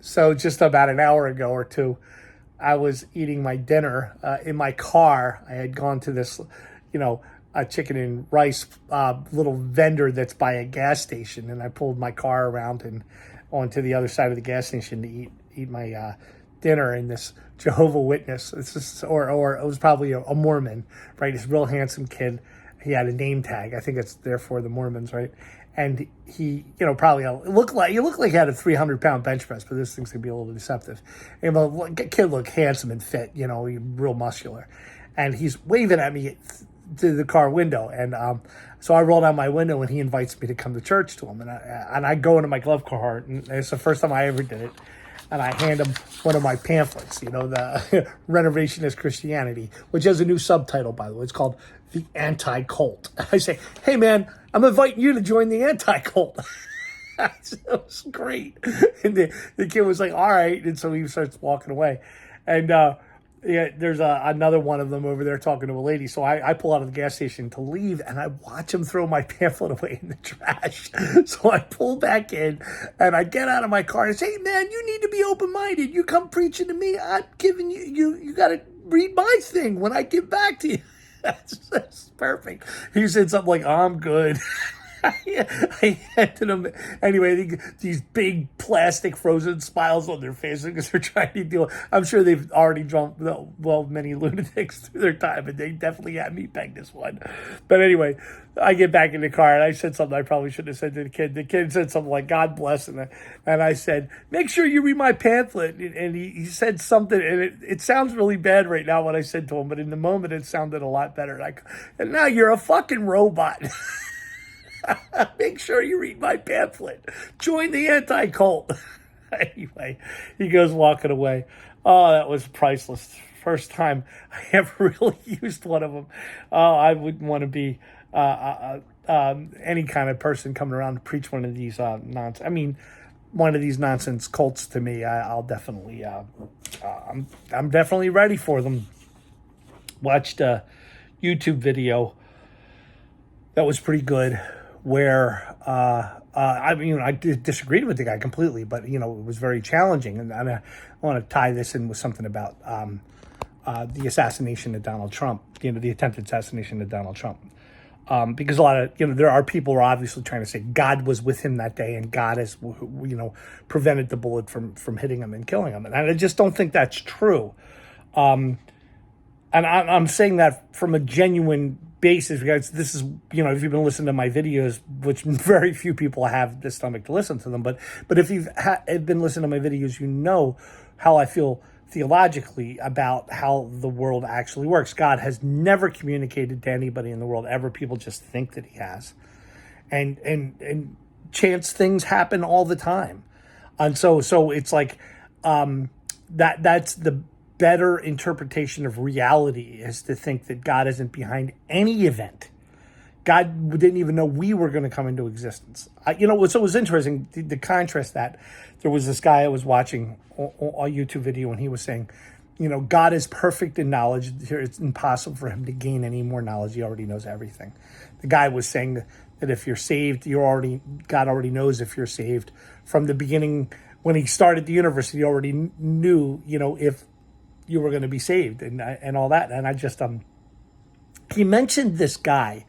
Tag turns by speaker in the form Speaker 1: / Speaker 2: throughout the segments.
Speaker 1: So just about an hour ago or two, I was eating my dinner in my car. I had gone to this, a chicken and rice little vendor that's by a gas station, and I pulled my car around and onto the other side of the gas station to eat my dinner. And this Jehovah Witness, or it was probably a Mormon, right? This real handsome kid. He had a name tag. I think it's there for the Mormons, right? And he, probably looked like he had a 300-pound bench press, but this thing's gonna be a little deceptive. And the kid looked handsome and fit, real muscular. And he's waving at me to the car window, and so I roll down my window, and he invites me to come to church to him. And I go into my glove compartment, and it's the first time I ever did it. And I hand him one of my pamphlets, the Renovationist Christianity, which has a new subtitle, by the way. It's called The Anti-Cult. I say, hey, man, I'm inviting you to join the anti-cult. It was great. And the kid was like, all right. And so he starts walking away. And there's another one of them over there talking to a lady. So I pull out of the gas station to leave, and I watch him throw my pamphlet away in the trash. So I pull back in, and I get out of my car and say, hey, man, you need to be open-minded. You come preaching to me, I'm giving you got to read my thing when I give back to you. That's perfect. He said something like, I'm good. I handed them, anyway, these big plastic frozen smiles on their faces because they're trying to deal. I'm sure they've already drunk, many lunatics through their time, and they definitely had me peg this one. But anyway, I get back in the car, and I said something I probably shouldn't have said to the kid. The kid said something like, God bless, and I said, make sure you read my pamphlet. And he said something, and it sounds really bad right now what I said to him, but in the moment it sounded a lot better. And now you're a fucking robot. Make sure you read my pamphlet. Join the anti-cult. Anyway, he goes walking away. Oh, that was priceless. First time I ever really used one of them. Oh, I wouldn't want to be any kind of person coming around to preach one of these nonsense. I mean, one of these nonsense cults to me. I'll definitely. I'm definitely ready for them. Watched a YouTube video that was pretty good, where I disagreed with the guy completely, but it was very challenging, and I want to tie this in with something about the assassination of Donald Trump, the attempted assassination of Donald Trump, because a lot of there are people who are obviously trying to say God was with him that day, and God has prevented the bullet from hitting him and killing him, and I just don't think that's true. And I'm saying that from a genuine basis, because this is, if you've been listening to my videos, which very few people have the stomach to listen to them, but if you've been listening to my videos, you know how I feel theologically about how the world actually works. God has never communicated to anybody in the world ever. People just think that he has. And chance things happen all the time. And so it's like that's the better interpretation of reality, is to think that God isn't behind any event. God didn't even know we were going to come into existence. So it was interesting to contrast that. There was this guy I was watching a YouTube video, and he was saying, God is perfect in knowledge. It's impossible for him to gain any more knowledge. He already knows everything. The guy was saying that if you're saved, God already knows if you're saved. From the beginning, when he started the universe, he already knew, if you were going to be saved and all that. And I just, he mentioned this guy,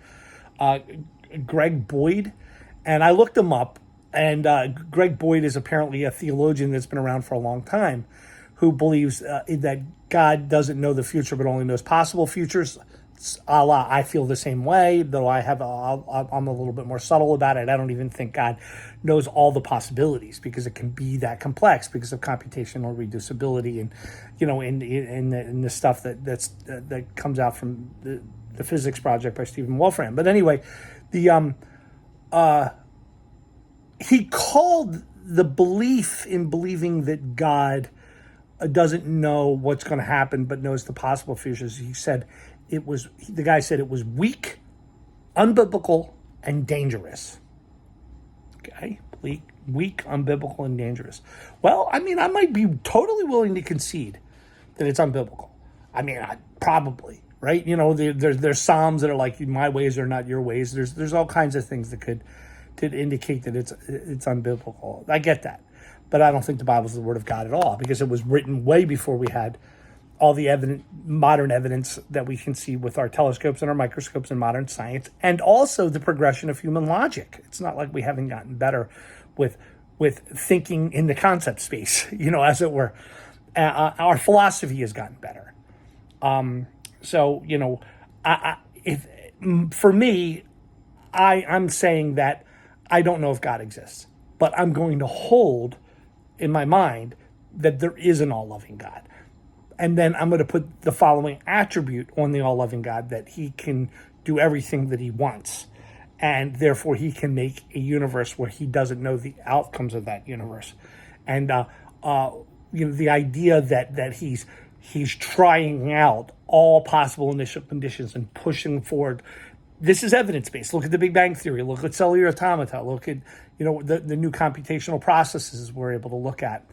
Speaker 1: Greg Boyd, and I looked him up, and Greg Boyd is apparently a theologian that's been around for a long time, who believes that God doesn't know the future, but only knows possible futures. I feel the same way, though I'm a little bit more subtle about it. I don't even think God knows all the possibilities, because it can be that complex because of computational reducibility and, in the stuff that comes out from the Physics Project by Stephen Wolfram. But anyway, he called the belief in believing that God doesn't know what's going to happen, but knows the possible futures. He said the guy said it was weak, unbiblical, and dangerous. Okay, weak, unbiblical, and dangerous. Well, I mean, I might be totally willing to concede that it's unbiblical. I mean, probably, right? There's Psalms that are like, my ways are not your ways. There's all kinds of things that could indicate that it's unbiblical. I get that. but I don't think the Bible is the Word of God at all, because it was written way before we had all the modern evidence that we can see with our telescopes and our microscopes and modern science, and also the progression of human logic. It's not like we haven't gotten better with thinking in the concept space, as it were. Our philosophy has gotten better. So, for me, I'm saying that I don't know if God exists, but I'm going to hold in my mind that there is an all-loving God. And then I'm going to put the following attribute on the all-loving God, that he can do everything that he wants. And therefore he can make a universe where he doesn't know the outcomes of that universe. And, the idea that he's trying out all possible initial conditions and pushing forward. This is evidence-based. Look at the Big Bang Theory. Look at cellular automata. Look at, the new computational processes we're able to look at.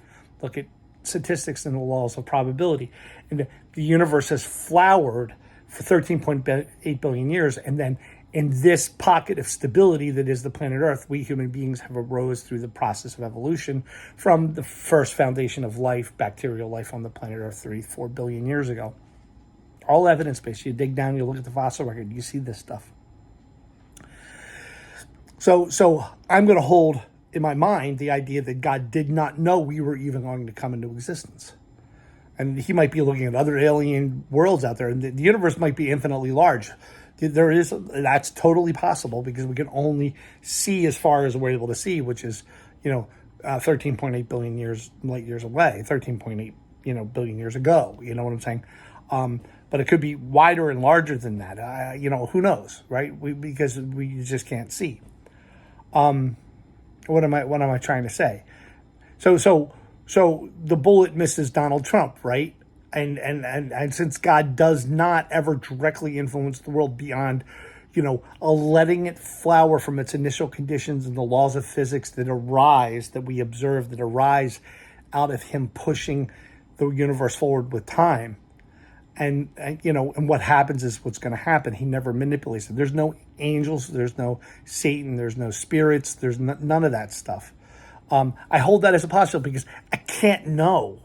Speaker 1: Look at statistics and the laws of probability. And the universe has flowered for 13.8 billion years. And then in this pocket of stability that is the planet Earth, we human beings have arose through the process of evolution from the first foundation of life, bacterial life on the planet Earth 34 billion years ago. All evidence-based. You dig down, you look at the fossil record, you see this stuff. So I'm going to hold in my mind the idea that God did not know we were even going to come into existence. And he might be looking at other alien worlds out there, and the universe might be infinitely large. That's totally possible, because we can only see as far as we're able to see, which is, 13.8 billion light years away, 13.8, billion years ago. You know what I'm saying? But it could be wider and larger than that. Who knows, right? Because we just can't see. What am I trying to say? So the bullet misses Donald Trump, right? And since God does not ever directly influence the world beyond, letting it flower from its initial conditions and the laws of physics that we observe, that arise out of him pushing the universe forward with time. And what happens is what's going to happen. He never manipulates it. There's no angels. There's no Satan. There's no spirits. There's none of that stuff. I hold that as a possibility because I can't know.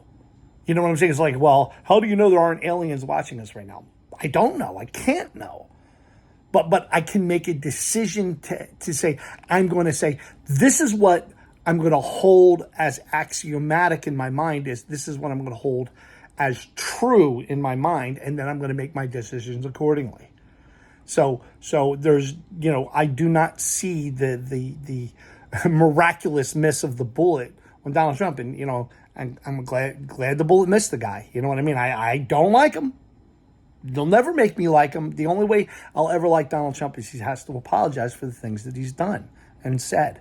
Speaker 1: You know what I'm saying? It's like, well, how do you know there aren't aliens watching us right now? I don't know. I can't know. But I can make a decision to say, I'm going to say, this is what I'm going to hold as axiomatic in my mind. This is what I'm going to hold as true in my mind, and then I'm going to make my decisions accordingly. So there's, I do not see the miraculous miss of the bullet on Donald Trump, and I'm glad the bullet missed the guy. You know what I mean? I don't like him. They'll never make me like him. The only way I'll ever like Donald Trump is he has to apologize for the things that he's done and said.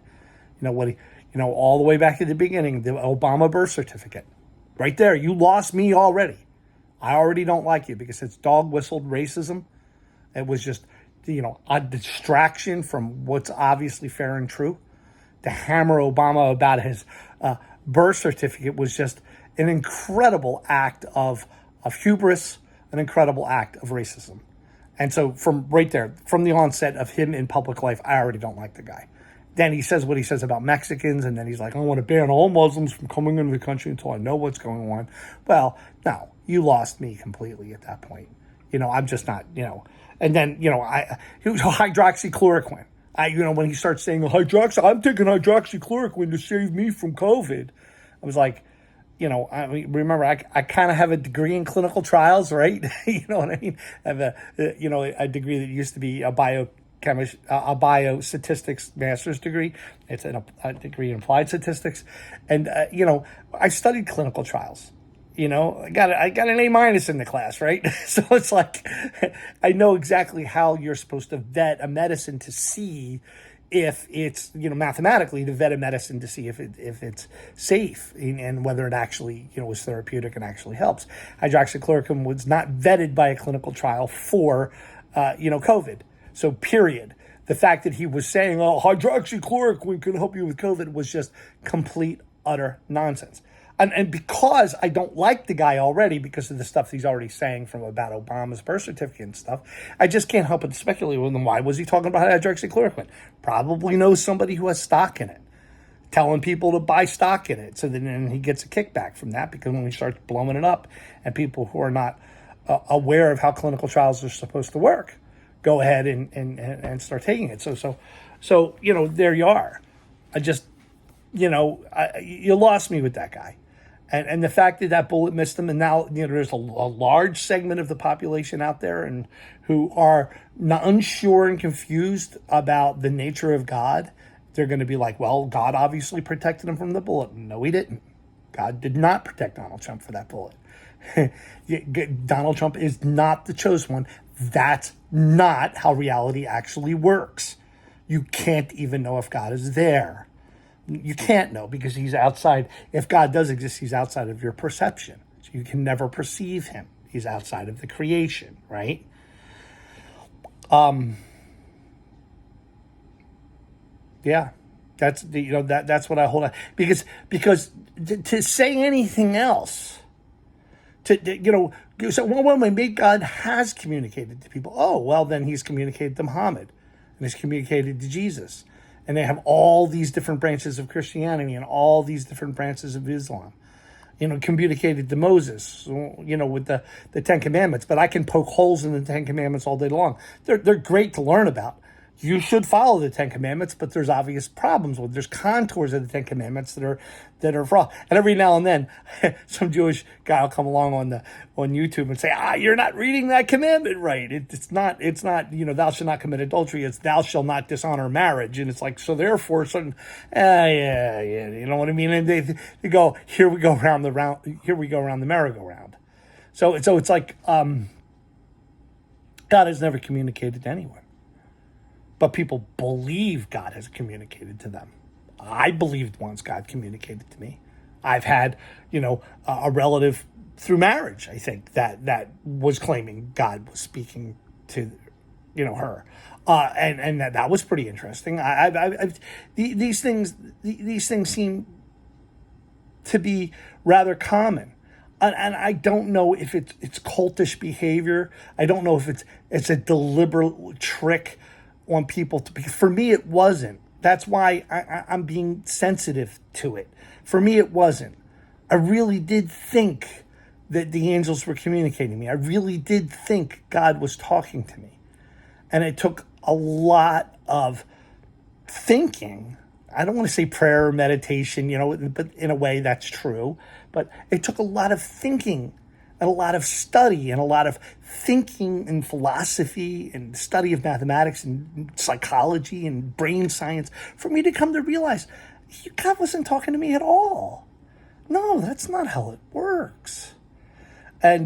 Speaker 1: All the way back at the beginning, the Obama birth certificate. Right there, you lost me already. I already don't like you because it's dog-whistled racism. It was just, a distraction from what's obviously fair and true. To hammer Obama about his birth certificate was just an incredible act of hubris, an incredible act of racism. And so from right there, from the onset of him in public life, I already don't like the guy. Then he says what he says about Mexicans, and then he's like, I want to ban all Muslims from coming into the country until I know what's going on. Well, no, you lost me completely at that point. I'm just not, And then, he was hydroxychloroquine. When he starts saying, I'm taking hydroxychloroquine to save me from COVID. I was like, remember, I kind of have a degree in clinical trials, right? You know what I mean? I have a degree that used to be a biostatistics master's degree. It's a degree in applied statistics. And, I studied clinical trials. I got an A- in the class, right? So it's like, I know exactly how you're supposed to vet a medicine to see if it's, mathematically to vet a medicine to see if it's safe and whether it actually, is therapeutic and actually helps. Hydroxychloroquine was not vetted by a clinical trial for, COVID. So period. The fact that he was saying, hydroxychloroquine can help you with COVID was just complete, utter nonsense. And because I don't like the guy already because of the stuff he's already saying from about Obama's birth certificate and stuff, I just can't help but speculate with him. Why was he talking about hydroxychloroquine? Probably knows somebody who has stock in it. telling people to buy stock in it. So then he gets a kickback from that, because when he starts blowing it up and people who are not aware of how clinical trials are supposed to work go ahead and start taking it. So there you are. I just, you lost me with that guy. And the fact that bullet missed him, and now there's a large segment of the population out there and who are unsure and confused about the nature of God. They're going to be like, well, God obviously protected him from the bullet. No, he didn't. God did not protect Donald Trump for that bullet. Donald Trump is not the chosen one. That's not how reality actually works. You can't even know if God is there. You can't know, because he's outside. If God does exist, he's outside of your perception. So you can never perceive him. He's outside of the creation, right? Yeah, that's that's what I hold on, because to say anything else, so when maybe God has communicated to people, oh well, then he's communicated to Muhammad, and he's communicated to Jesus, and they have all these different branches of Christianity and all these different branches of Islam, communicated to Moses, with the Ten Commandments. But I can poke holes in the Ten Commandments all day long. They're great to learn about. You should follow the Ten Commandments, but there's obvious problems with. There's contours of the Ten Commandments that are wrong. And every now and then, some Jewish guy will come along on YouTube and say, you're not reading that commandment right. It's not thou shalt not commit adultery. It's thou shalt not dishonor marriage. And it's like, so therefore, yeah, you know what I mean? And they go, here we go around the merry-go-round. So it's like God has never communicated to anyone. But people believe God has communicated to them. I believed once God communicated to me. I've had, a relative through marriage, I think, that was claiming God was speaking to, her. And that was pretty interesting. These things seem to be rather common. And I don't know if it's cultish behavior. I don't know if it's a deliberate trick on people, because for me it wasn't. That's why I'm being sensitive to it. For me it wasn't. I really did think that the angels were communicating to me. I really did think God was talking to me. And it took a lot of thinking. I don't want to say prayer or meditation, but in a way that's true. But it took a lot of thinking and a lot of study and a lot of thinking and philosophy and study of mathematics and psychology and brain science for me to come to realize God wasn't talking to me at all. No, that's not how it works. And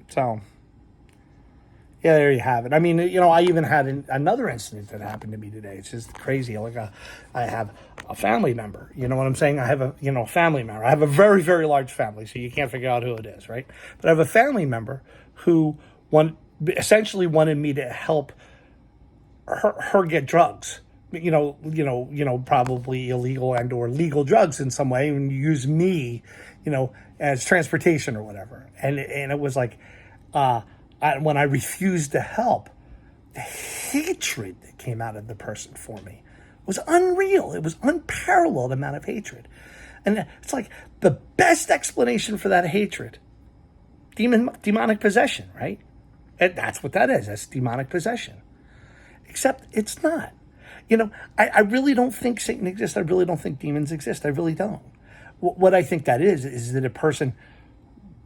Speaker 1: so, yeah, there you have it. I mean, I even had another incident that happened to me today. It's just crazy. Like I have a family member. You know what I'm saying? I have a family member. I have a very, very large family, so you can't figure out who it is, right? But I have a family member who essentially wanted me to help her get drugs. Probably illegal and or legal drugs in some way, and use me, as transportation or whatever. And it was like, when I refused to help, the hatred that came out of the person for me was unreal. It was unparalleled amount of hatred. And it's like the best explanation for that hatred, demonic possession, right? And that's what that is. That's demonic possession. Except it's not. I really don't think Satan exists. I really don't think demons exist. I really don't. What I think that is that a person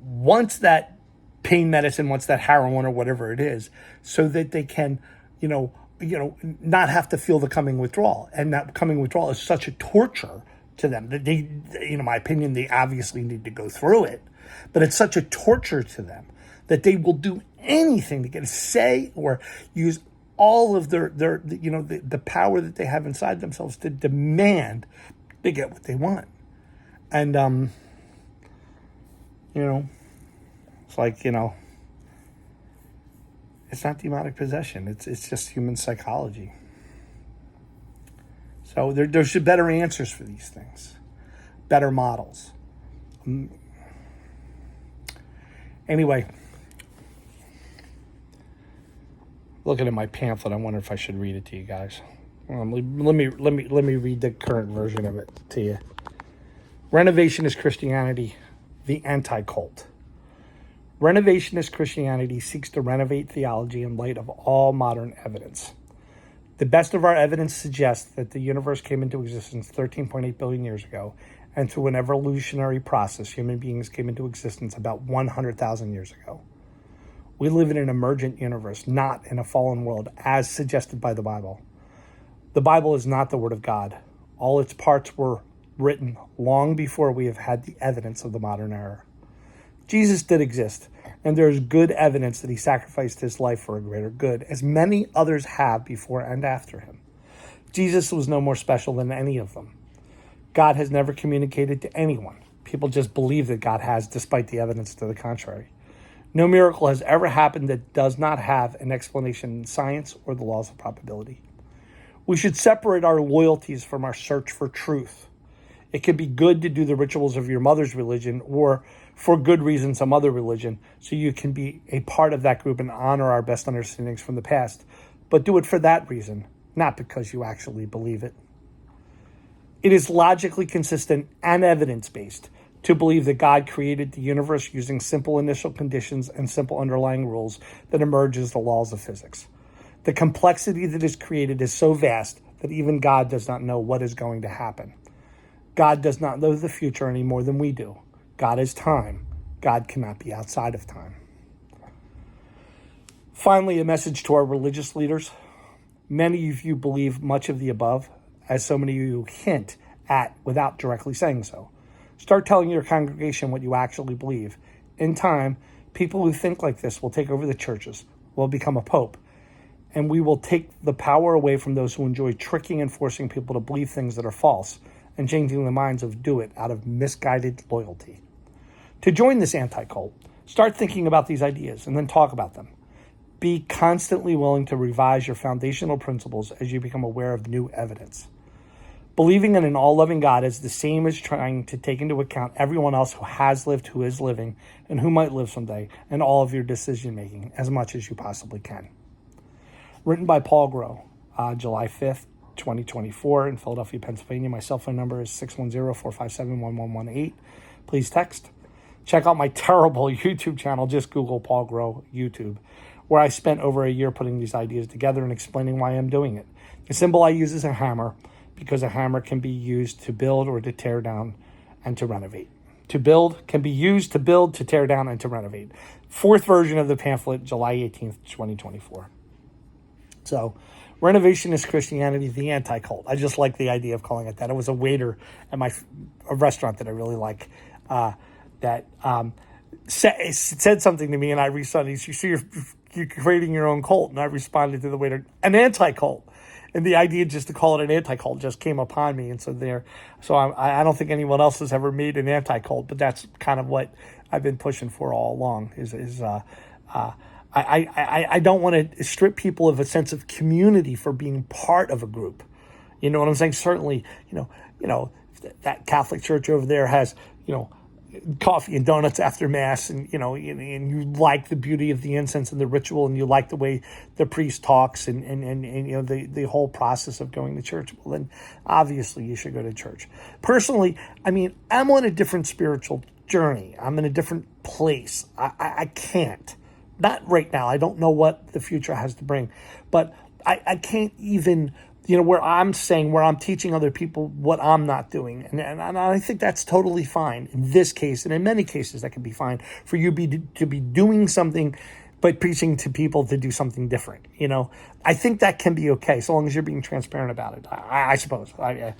Speaker 1: wants that pain medicine, wants that heroin or whatever it is, so that they can, not have to feel the coming withdrawal. And that coming withdrawal is such a torture to them that they, in my opinion, they obviously need to go through it. But it's such a torture to them that they will do anything to get a say or use all of their the power that they have inside themselves to demand they get what they want. And it's like, it's not demonic possession. It's just human psychology. So there should be better answers for these things, better models. Anyway, looking at my pamphlet, I wonder if I should read it to you guys. Let me read the current version of it to you. Renovationist Christianity, the anti-cult. Renovationist Christianity seeks to renovate theology in light of all modern evidence. The best of our evidence suggests that the universe came into existence 13.8 billion years ago, and through an evolutionary process, human beings came into existence about 100,000 years ago. We live in an emergent universe, not in a fallen world, as suggested by the Bible. The Bible is not the Word of God. All its parts were written long before we have had the evidence of the modern era. Jesus did exist, and there is good evidence that he sacrificed his life for a greater good, as many others have before and after him. Jesus was no more special than any of them. God has never communicated to anyone. People just believe that God has, despite the evidence to the contrary. No miracle has ever happened that does not have an explanation in science or the laws of probability. We should separate our loyalties from our search for truth. It can be good to do the rituals of your mother's religion, or for good reason some other religion, so you can be a part of that group and honor our best understandings from the past. But do it for that reason, not because you actually believe it. It is logically consistent and evidence-based to believe that God created the universe using simple initial conditions and simple underlying rules that emerge as the laws of physics. The complexity that is created is so vast that even God does not know what is going to happen. God does not know the future any more than we do. God is time. God cannot be outside of time. Finally, a message to our religious leaders. Many of you believe much of the above, as so many of you hint at without directly saying so. Start telling your congregation what you actually believe. In time, people who think like this will take over the churches, will become a pope, and we will take the power away from those who enjoy tricking and forcing people to believe things that are false and changing the minds of do it out of misguided loyalty. To join this anti-cult, start thinking about these ideas and then talk about them. Be constantly willing to revise your foundational principles as you become aware of new evidence. Believing in an all-loving God is the same as trying to take into account everyone else who has lived, who is living, and who might live someday, and all of your decision-making as much as you possibly can. Written by Paul Groh, July 5th, 2024 in Philadelphia, Pennsylvania. My cell phone number is 610-457-1118. Please text. Check out my terrible YouTube channel. Just Google Paul Groh YouTube, where I spent over a year putting these ideas together and explaining why I'm doing it. The symbol I use is a hammer, because a hammer can be used to build or to tear down and to renovate. To build can be used to build, to tear down, and to renovate. Fourth version of the pamphlet, July 18th, 2024. So, Renovationist Christianity, the anti-cult. I just like the idea of calling it that. It was a waiter at a restaurant that I really like that said something to me, and I responded, you see, you're creating your own cult. And I responded to the waiter, an anti-cult. And the idea just to call it an anti-cult just came upon me. And so I don't think anyone else has ever made an anti-cult, but that's kind of what I've been pushing for all along I don't want to strip people of a sense of community for being part of a group. You know what I'm saying? Certainly, you know, that Catholic church over there has, coffee and donuts after mass, and you like the beauty of the incense and the ritual, and you like the way the priest talks and the whole process of going to church. Well, then obviously you should go to church. Personally, I'm on a different spiritual journey. I'm in a different place. I can't, not right now. I don't know what the future has to bring, but I can't even, where I'm teaching other people what I'm not doing. And I think that's totally fine in this case. And in many cases, that can be fine for you to be doing something, but preaching to people to do something different. I think that can be okay, so long as you're being transparent about it, I suppose. But,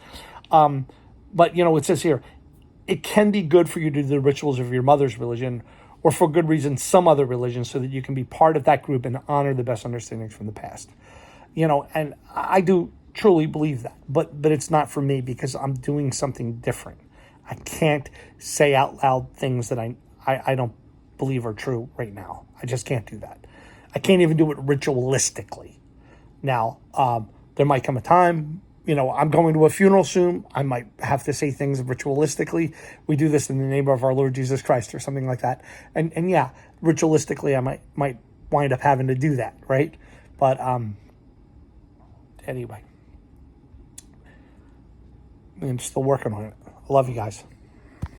Speaker 1: it says here, it can be good for you to do the rituals of your mother's religion, or for good reason, some other religion, so that you can be part of that group and honor the best understandings from the past. And I do truly believe that, but it's not for me because I'm doing something different. I can't say out loud things that I don't believe are true right now. I just can't do that. I can't even do it ritualistically. Now, there might come a time, I'm going to a funeral soon. I might have to say things ritualistically. We do this in the name of our Lord Jesus Christ or something like that. And yeah, ritualistically, I might wind up having to do that, right? But anyway. and still working on it. I love you guys.